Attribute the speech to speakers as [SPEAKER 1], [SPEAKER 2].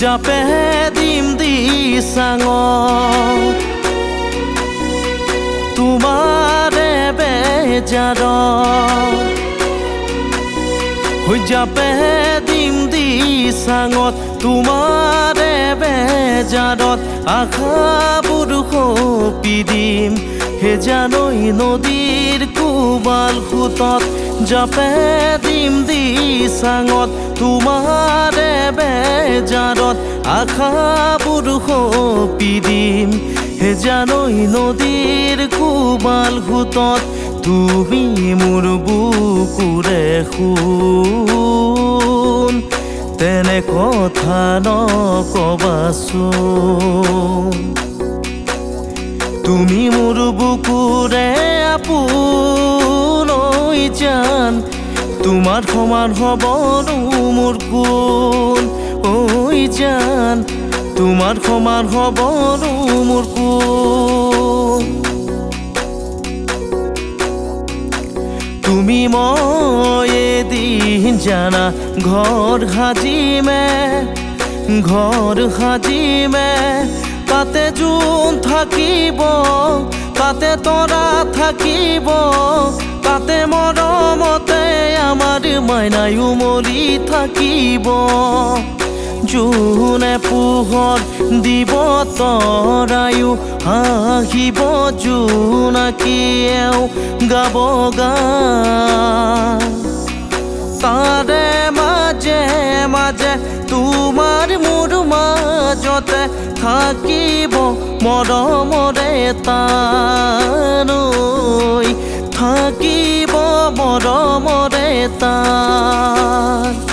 [SPEAKER 1] জাপে দিম দিচাঙ তোমাৰে বেজাৰত জাপে দিম দিচাঙত তোমাৰে বেজাৰত আশাবোৰ সপি দিম হে জানৈ নদীৰ কোবাল সোঁতত জাপে দিম দিচাঙত তোমাৰে বেজাৰত আশাবোৰ সপি দিম হে জানৈ নদীৰ কোবাল সোঁতত তুমি মোৰ বুকুৰে শুন তেনে কথা নকবাচোন তুমি মোৰ বুকুৰে আপোন ঐ জান তোমাৰ সমান হ'বনো মোৰ কোন ঐ জান তোমাৰ সমান হ'বনো মোৰ কোন তুমি মই এদিন জানা ঘৰ সাজিমে তাতে জোন থাকিব তাতে তৰা থাকিব তাতে মৰমতে আমাৰ মাইনাই উমলি থাকিব জোনে পোহৰ দিব তৰায়ো হাঁহিব জোনাকীয়েও গাব গান তাৰে মাজে মাজে তোমাৰ মোৰ মাজতে থাকিব মৰমৰে তান থাকিব মৰমৰে তান